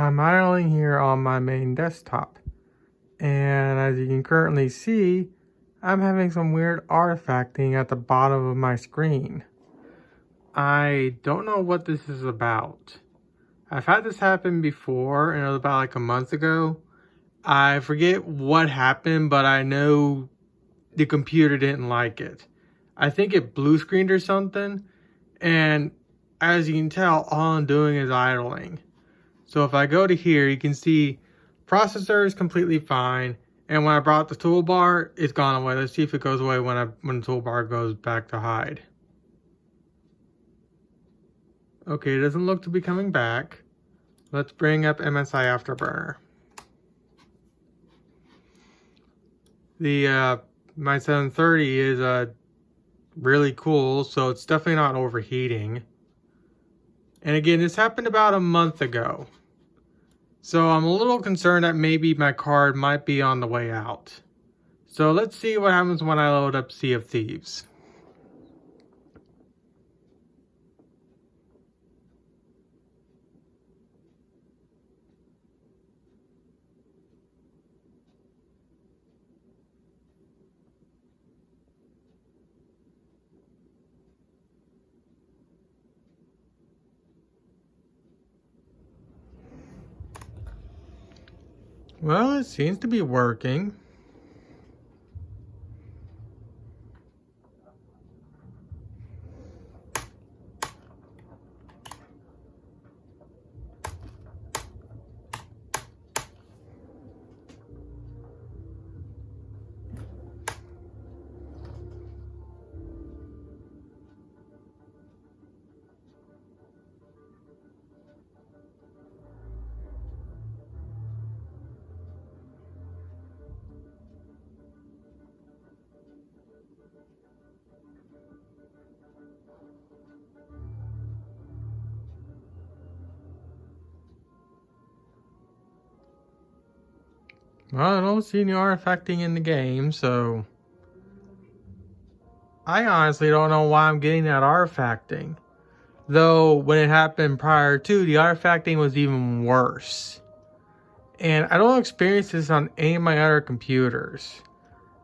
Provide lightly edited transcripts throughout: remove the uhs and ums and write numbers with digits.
I'm idling here on my main desktop, and as you can currently see, I'm having some weird artifacting at the bottom of my screen. I don't know what this is about. I've had this happen before, and it was about like a month ago. I forget what happened, but I know the computer didn't like it. I think it blue screened or something, and as you can tell, all I'm doing is idling. So if I go to here, you can see processor is completely fine. And when I brought the toolbar, it's gone away. Let's see if it goes away when the toolbar goes back to hide. Okay, it doesn't look to be coming back. Let's bring up MSI Afterburner. The my 730 is really cool, so it's definitely not overheating. And again, this happened about a month ago. So I'm a little concerned that maybe my card might be on the way out. So let's see what happens when I load up Sea of Thieves. Well, it seems to be working. Well, I don't see any artifacting in the game, so I honestly don't know why I'm getting that artifacting. Though, when it happened prior to, the artifacting was even worse. And I don't experience this on any of my other computers.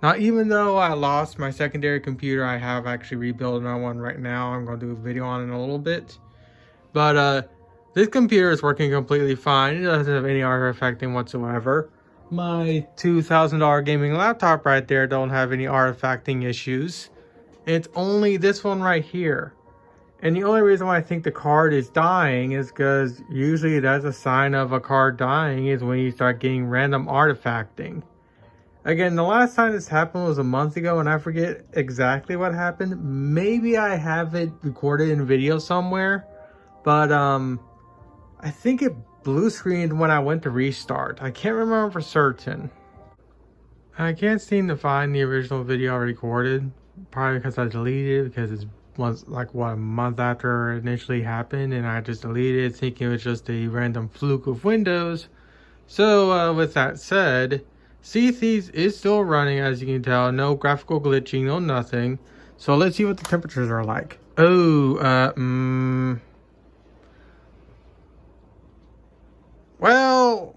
Now, even though I lost my secondary computer, I have actually rebuilt another one right now. I'm going to do a video on it in a little bit. But this computer is working completely fine. It doesn't have any artifacting whatsoever. My $2,000 gaming laptop right there don't have any artifacting issues. It's only this one right here. And the only reason why I think the card is dying is because usually that's a sign of a card dying is when you start getting random artifacting. Again, the last time this happened was a month ago, and I forget exactly what happened. Maybe I have it recorded in video somewhere, but I think it blue screened when I went to restart. I can't remember for certain. I can't seem to find the original video I recorded, probably because I deleted it because it was like what, a month after it initially happened, and I just deleted it thinking it was just a random fluke of Windows. So with that said, Sea of Thieves is still running, as you can tell. No graphical glitching, no nothing. So let's see what the temperatures are like. Well,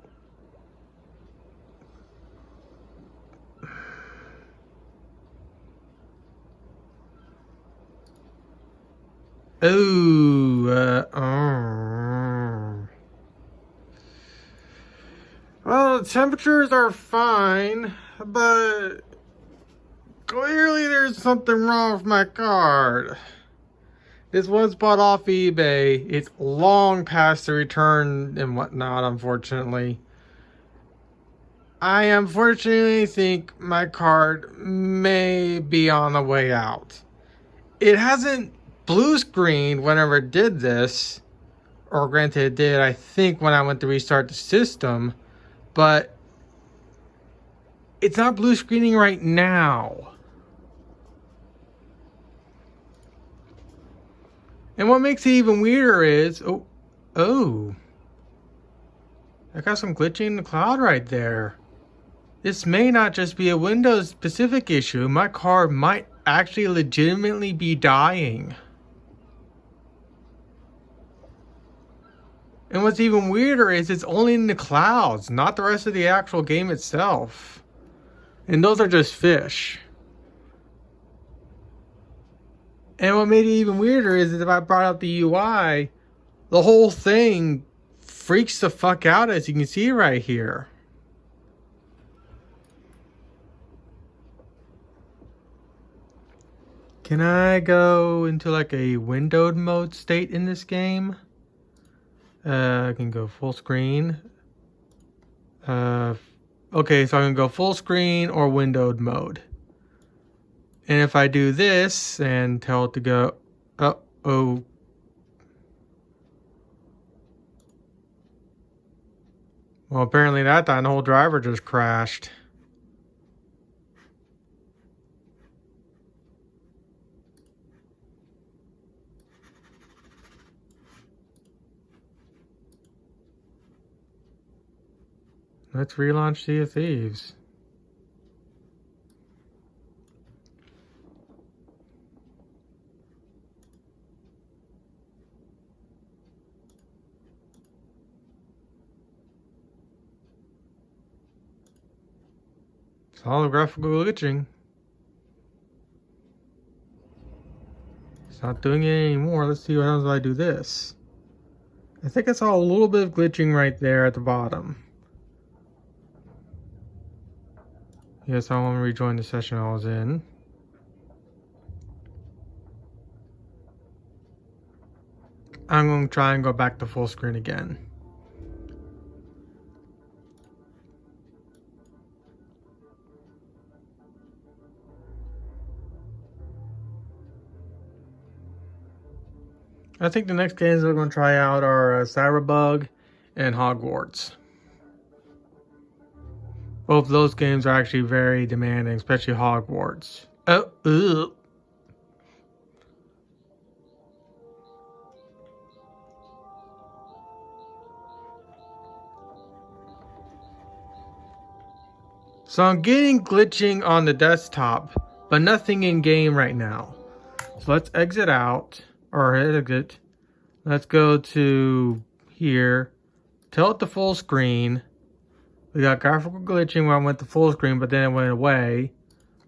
well, the temperatures are fine, but clearly there's something wrong with my card. This was bought off eBay. It's long past the return and whatnot, unfortunately. I unfortunately think my card may be on the way out. It hasn't blue screened whenever it did this, or granted it did, I think, when I went to restart the system, but it's not blue screening right now. And what makes it even weirder is, I got some glitching in the cloud right there. This may not just be a Windows specific issue. My card might actually legitimately be dying. And what's even weirder is it's only in the clouds, not the rest of the actual game itself. And those are just fish. And what made it even weirder is that if I brought up the UI, the whole thing freaks the fuck out, as you can see right here. Can I go into like a windowed mode state in this game? I can go full screen. Okay, so I can go full screen or windowed mode. And if I do this and tell it to go, oh. Well, apparently that time the whole driver just crashed. Let's relaunch Sea of Thieves. Solid graphical glitching. It's not doing it anymore. Let's see what happens if I do this. I think I saw a little bit of glitching right there at the bottom. Yes, I want to rejoin the session I was in. I'm going to try and go back to full screen again. I think the next games we're going to try out are Cyberbug and Hogwarts. Both of those games are actually very demanding, especially Hogwarts. Oh, ugh. So I'm getting glitching on the desktop, but nothing in game right now. So let's exit out, or exit. Let's go to here, tell it to full screen. We got graphical glitching when I went to full screen, but then it went away.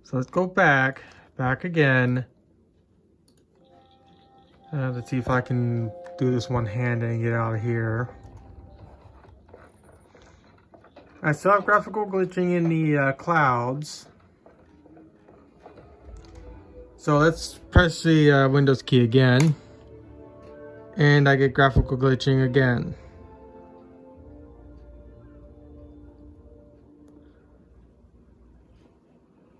So let's go back again. Let's see if I can do this one-handed and get out of here. I still have graphical glitching in the clouds. So let's press the Windows key again. And I get graphical glitching again.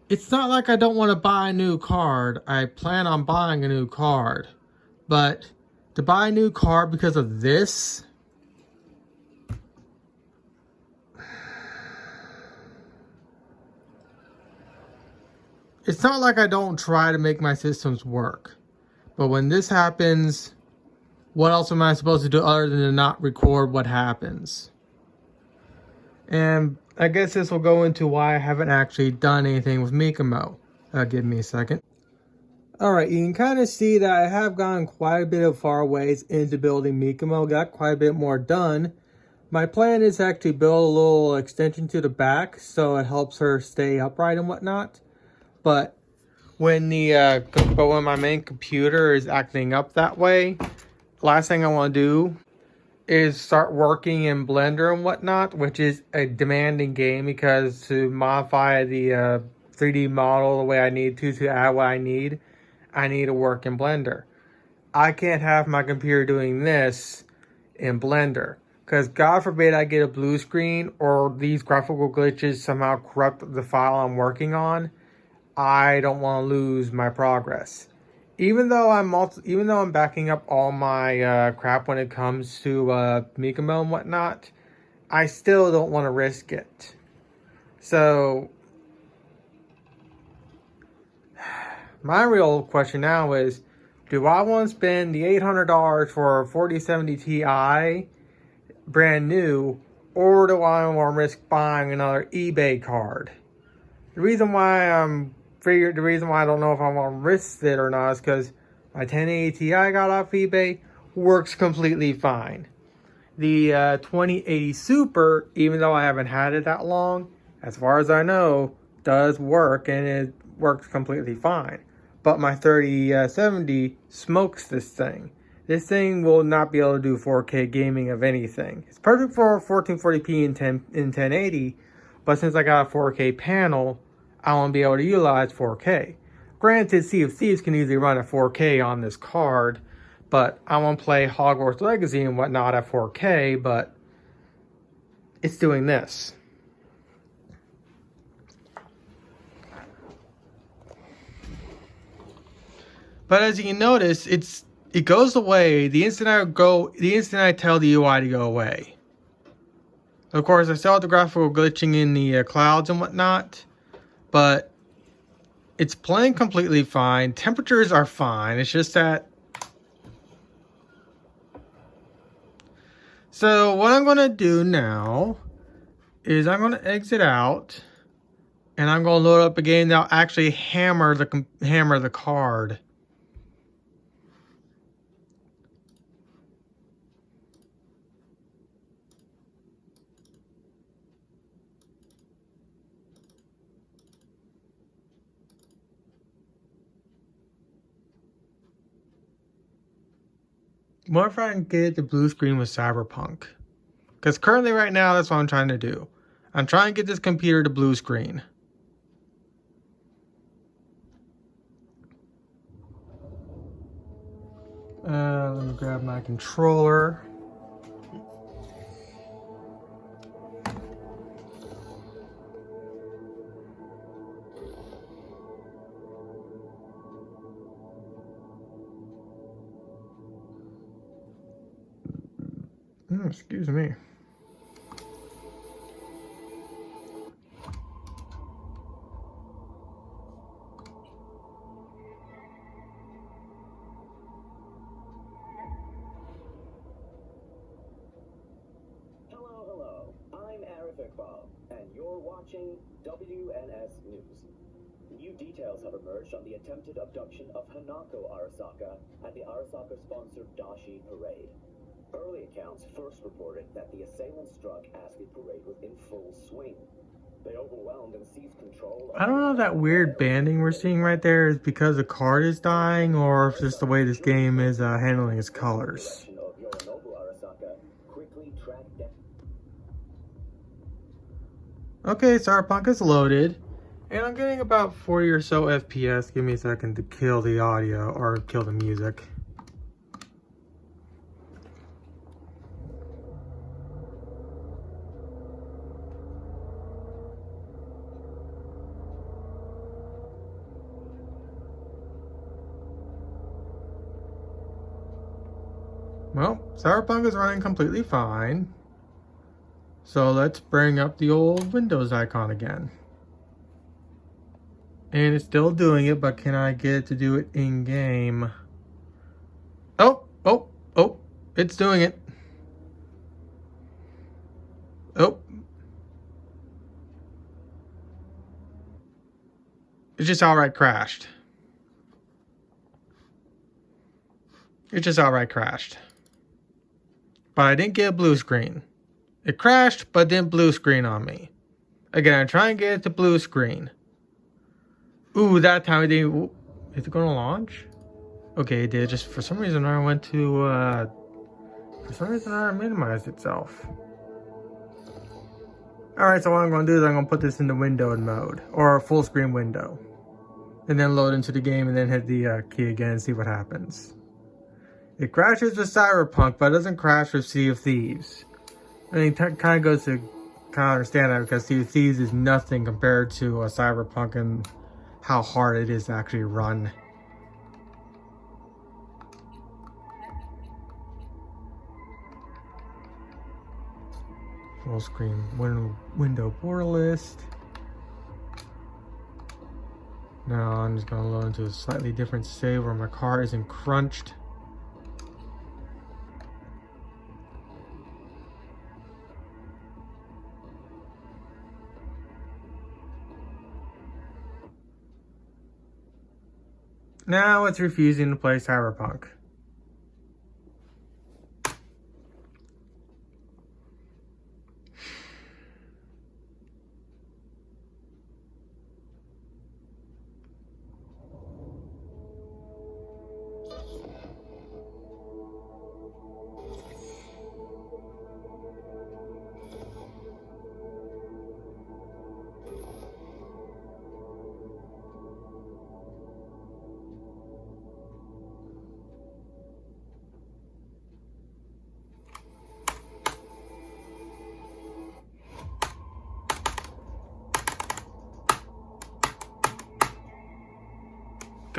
It's not like I don't want to buy a new card. I plan on buying a new card. But to buy a new card because of this... It's not like I don't try to make my systems work. But when this happens, what else am I supposed to do other than to not record what happens? And I guess this will go into why I haven't actually done anything with Mikamo. Give me a second. Alright, you can kind of see that I have gone quite a bit of far ways into building Mikamo. Got quite a bit more done. My plan is to actually build a little extension to the back so it helps her stay upright and whatnot. But when my main computer is acting up that way, last thing I want to do is start working in Blender and whatnot, which is a demanding game because to modify the 3D model the way I need to add what I need to work in Blender. I can't have my computer doing this in Blender because God forbid I get a blue screen or these graphical glitches somehow corrupt the file I'm working on. I don't want to lose my progress. Even though I'm backing up all my crap when it comes to Mikamo and whatnot, I still don't want to risk it. So my real question now is, do I want to spend the $800 for a 4070 Ti brand new, or do I want to risk buying another eBay card? The reason why I don't know if I want to risk it or not is because my 1080 Ti I got off eBay works completely fine. The 2080 Super, even though I haven't had it that long, as far as I know, does work and it works completely fine. But my 3070 smokes this thing. This thing will not be able to do 4K gaming of anything. It's perfect for 1440p in 1080, but since I got a 4K panel, I won't be able to utilize 4K. Granted, Sea of Thieves can easily run at 4K on this card, but I won't play Hogwarts Legacy and whatnot at 4K, but it's doing this. But as you can notice, it goes away the instant I tell the UI to go away. Of course, I still have the graphical glitching in the clouds and whatnot, but it's playing completely fine. Temperatures are fine. It's just that. So what I'm going to do now is I'm going to exit out, and I'm going to load up a game that'll actually hammer the card. What if I can get the blue screen with Cyberpunk? Because currently right now, that's what I'm trying to do. I'm trying to get this computer to blue screen. Let me grab my controller. Excuse me. Hello. I'm Arif Iqbal, and you're watching WNS News. New details have emerged on the attempted abduction of Hanako Arasaka at the Arasaka-sponsored Dashi Parade. Early accounts first reported that the assailants struck as the parade was in full swing. They overwhelmed and seized control. I don't know if that weird banding we're seeing right there is because the card is dying or if just the way this game is handling its colors. Okay, Cyberpunk is loaded. And I'm getting about 40 or so FPS. Give me a second to kill the audio or kill the music. Well, Cyberpunk is running completely fine. So let's bring up the old Windows icon again. And it's still doing it, but can I get it to do it in game? Oh, it's doing it. Oh. It just outright crashed. It just outright crashed. But I didn't get a blue screen. It crashed, but didn't blue screen on me. Again, I'm trying to get it to blue screen. Ooh, that time it didn't. Is it going to launch? Okay, it did. Just for some reason I went to, for some reason I minimized itself. Alright, so what I'm going to do is I'm going to put this into windowed mode. Or a full screen window. And then load into the game and then hit the key again and see what happens. It crashes with Cyberpunk, but it doesn't crash with Sea of Thieves. I mean, it kind of goes to kind of understand that because Sea of Thieves is nothing compared to Cyberpunk and how hard it is to actually run. Full screen window border list. Now I'm just going to load into a slightly different save where my car isn't crunched. Now it's refusing to play Cyberpunk.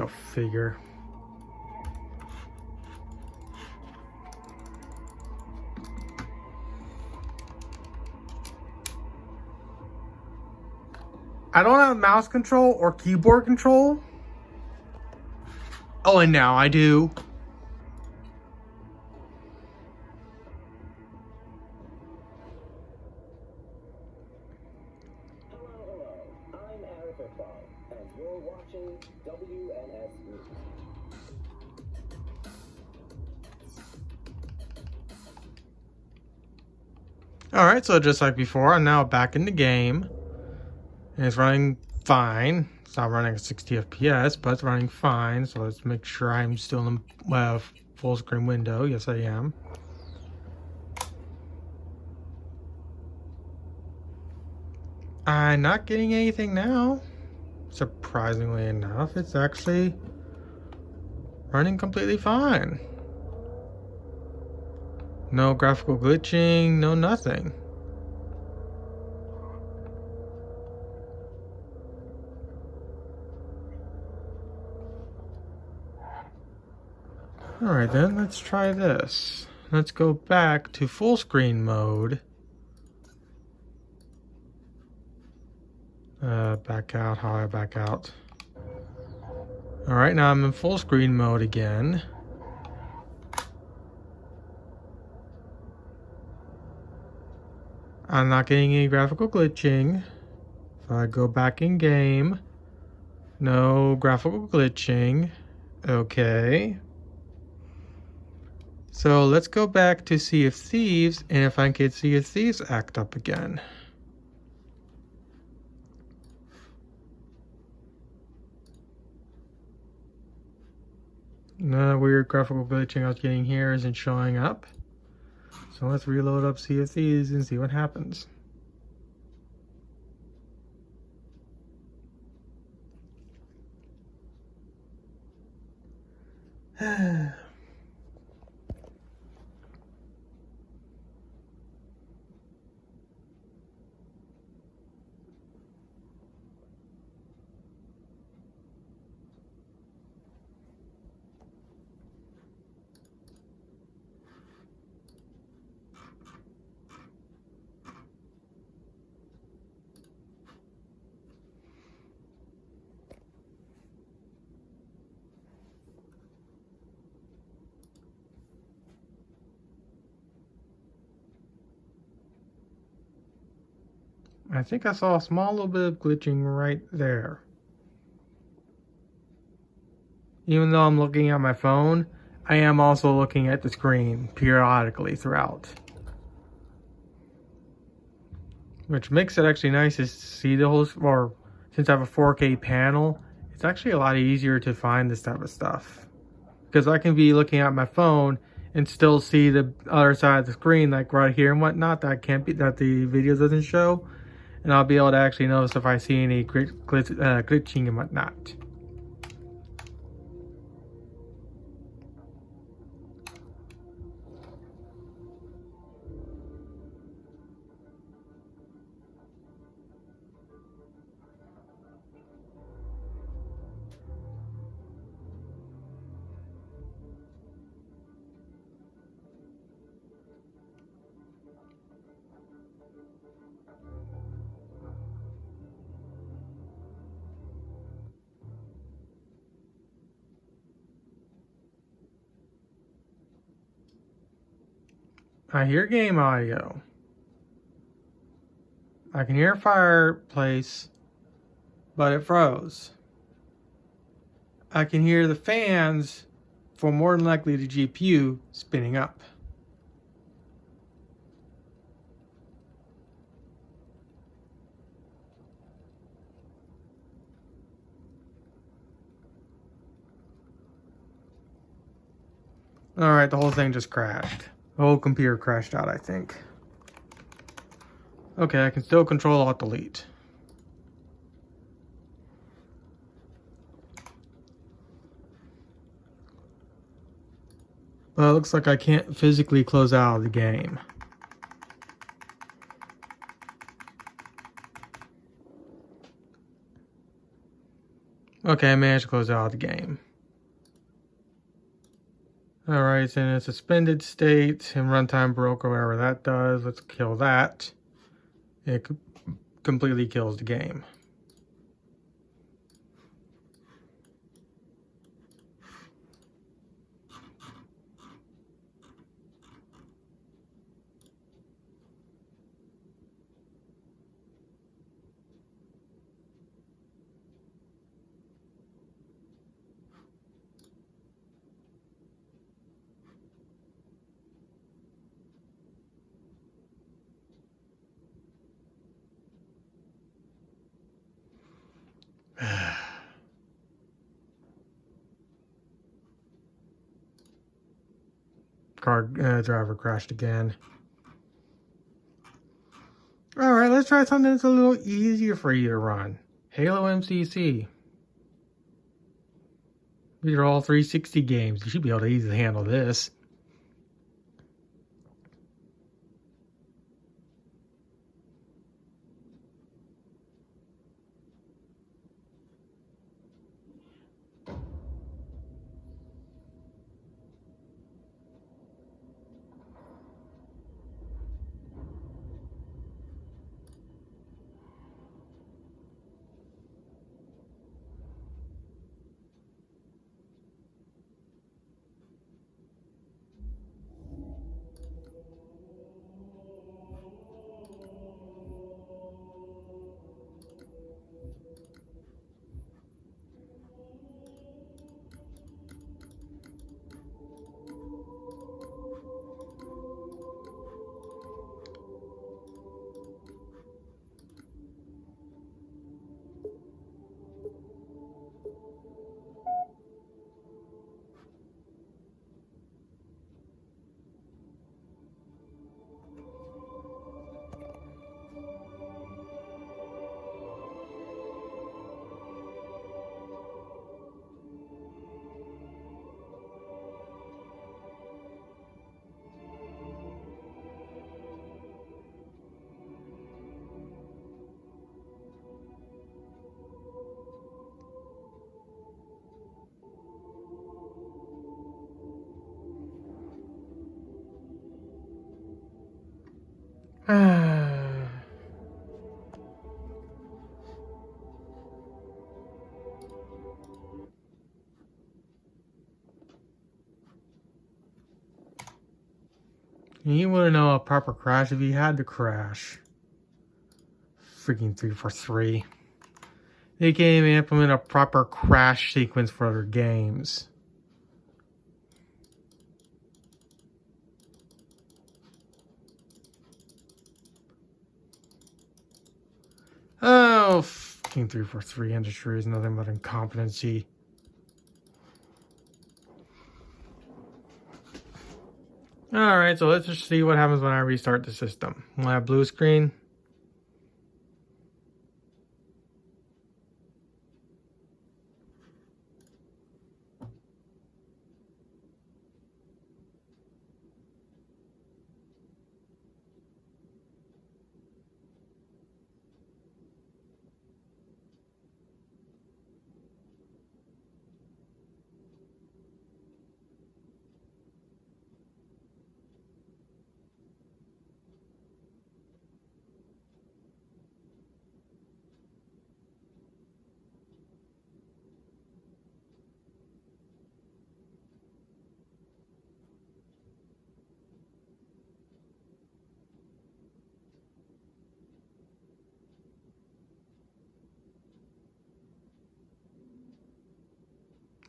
Go figure. I don't have mouse control or keyboard control. Oh, and now I do. And you're watching WNS News. Alright, so just like before, I'm now back in the game. And it's running fine. It's not running at 60 FPS, but it's running fine. So let's make sure I'm still in the full screen window. Yes, I am. I'm not getting anything now. Surprisingly enough, it's actually running completely fine. No graphical glitching, no nothing. Alright then, let's try this. Let's go back to full screen mode. Back out, how do I back out? Alright, now I'm in full screen mode again. I'm not getting any graphical glitching. If I go back in game, no graphical glitching. Okay. So let's go back to Sea of Thieves, and if I can Sea of Thieves act up again. No weird graphical glitching I was getting here isn't showing up. So let's reload up Sea of Thieves and see what happens. I think I saw a small little bit of glitching right there. Even though I'm looking at my phone, I am also looking at the screen periodically throughout. Which makes it actually nice to see the whole, or since I have a 4K panel, it's actually a lot easier to find this type of stuff. Because I can be looking at my phone and still see the other side of the screen, like right here and whatnot, that the video doesn't show. And I'll be able to actually notice if I see any glitching and whatnot. I hear game audio. I can hear fireplace, but it froze. I can hear the fans, for more than likely the GPU, spinning up. Alright, the whole thing just crashed. The whole computer crashed out, I think. Okay, I can still Control Alt Delete. But it looks like I can't physically close out of the game. Okay, I managed to close out the game. Alright, it's in a suspended state and runtime broke or whatever that does. Let's kill that. It completely kills the game. Car driver crashed again. Alright, let's try something that's a little easier for you to run. Halo MCC. These are all 360 games. You should be able to easily handle this. You wouldn't know a proper crash if you had to crash. Freaking 343. They can't even implement a proper crash sequence for their games. Oh, fucking 343 industry is nothing but incompetency. Alright, so let's just see what happens when I restart the system. We'll have blue screen.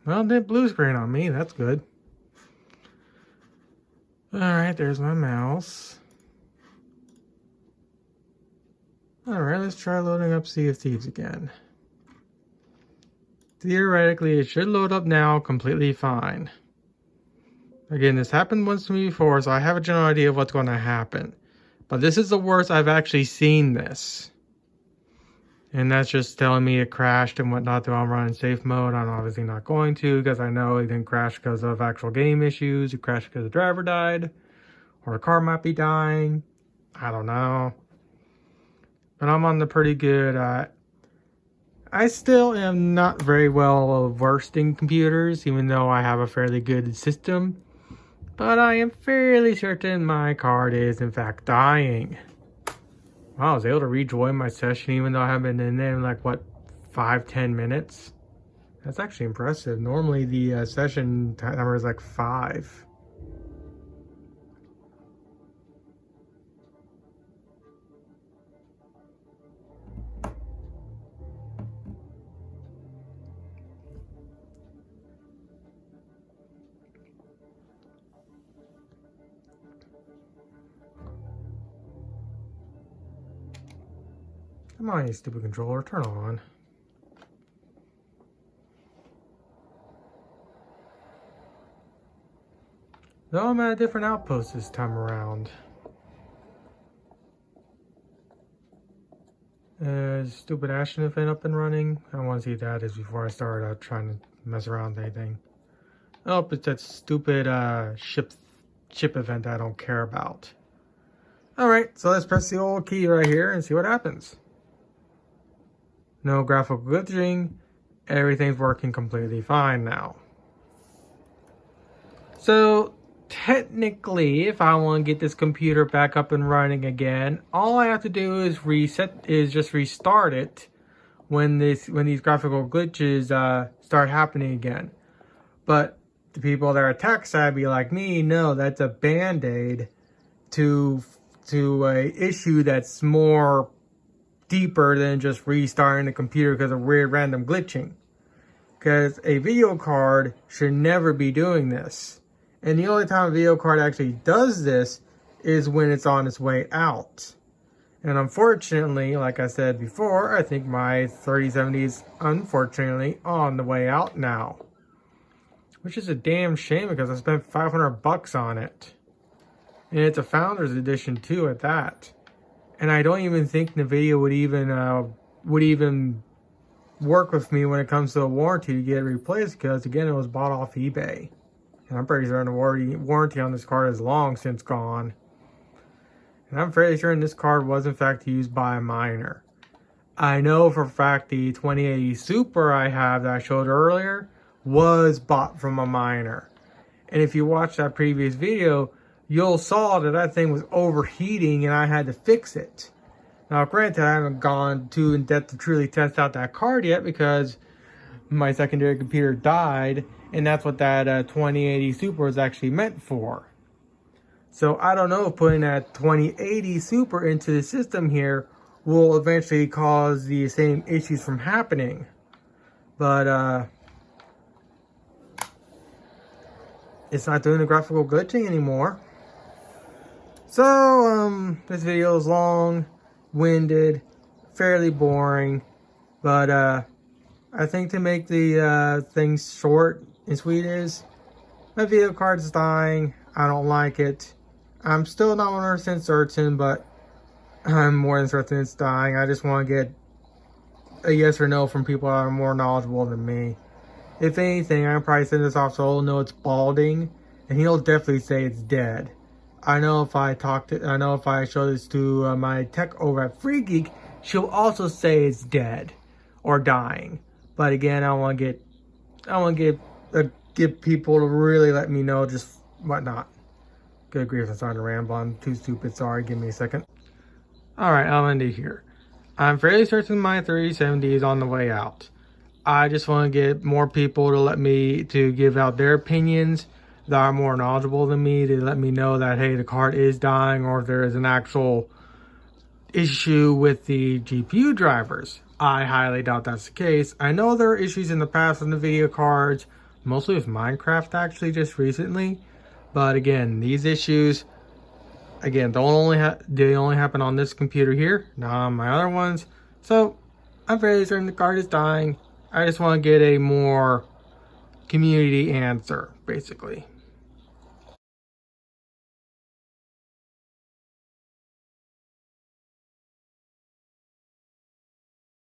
Well, it did blue screen on me. That's good. Alright, there's my mouse. Alright, let's try loading up Sea of Thieves again. Theoretically, it should load up now completely fine. Again, this happened once to me before, so I have a general idea of what's going to happen. But this is the worst I've actually seen this. And that's just telling me it crashed and whatnot, though I'm running safe mode. I'm obviously not going to, because I know it didn't crash because of actual game issues. It crashed because the driver died. Or the car might be dying. I don't know. But I'm on the pretty good I still am not very well versed in computers, even though I have a fairly good system. But I am fairly certain my card is in fact dying. Wow, I was able to rejoin my session even though I haven't been in there in like, what, 5-10 minutes? That's actually impressive. Normally the session timer is like 5. Come on, you stupid controller, turn on. Though I'm at a different outpost this time around. Stupid Ashton event up and running. I want to see what that is before I start trying to mess around with anything. Oh, it's that stupid ship event I don't care about. Alright, so let's press the old key right here and see what happens. No graphical glitching. Everything's working completely fine now. So technically, if I want to get this computer back up and running again, all I have to do is just restart it when these graphical glitches start happening again. But the people that are tech savvy like me know that's a band-aid to a issue that's more deeper than just restarting the computer because of weird random glitching. Because a video card should never be doing this. And the only time a video card actually does this is when it's on its way out. And unfortunately, like I said before, I think my 3070 is unfortunately on the way out now. Which is a damn shame because I spent $500 on it. And it's a Founders Edition too at that. And I don't even think NVIDIA would even work with me when it comes to a warranty to get it replaced because again it was bought off eBay. And I'm pretty certain the warranty on this card is long since gone. And I'm fairly certain this card was in fact used by a miner. I know for a fact the 2080 Super I have that I showed earlier was bought from a miner. And if you watch that previous video, you'll saw that that thing was overheating and I had to fix it. Now granted, I haven't gone too in depth to truly test out that card yet because my secondary computer died and that's what that 2080 Super is actually meant for. So I don't know if putting that 2080 Super into the system here will eventually cause the same issues from happening. But it's not doing the graphical glitching anymore. So this video is long, winded, fairly boring, but I think to make the things short and sweet is my video card's dying. I don't like it. I'm still not 100% certain, but I'm more than certain it's dying. I just want to get a yes or no from people that are more knowledgeable than me. If anything, I'm probably send this off so he'll know it's balding, and he'll definitely say it's dead. I know if I show this to my tech over at Free Geek, she'll also say it's dead or dying. But again, I want to get people to really let me know just whatnot. Good grief, I'm starting to ramble. I'm too stupid. Sorry, give me a second. Alright, I'll end it here. I'm fairly certain my 3070 is on the way out. I just want to get more people to give out their opinions that are more knowledgeable than me, to let me know that, hey, the card is dying or if there is an actual issue with the GPU drivers. I highly doubt that's the case. I know there are issues in the past with the video cards, mostly with Minecraft actually just recently. But again, these issues, again, they only happen on this computer here, not on my other ones. So I'm fairly certain the card is dying. I just want to get a more community answer, basically.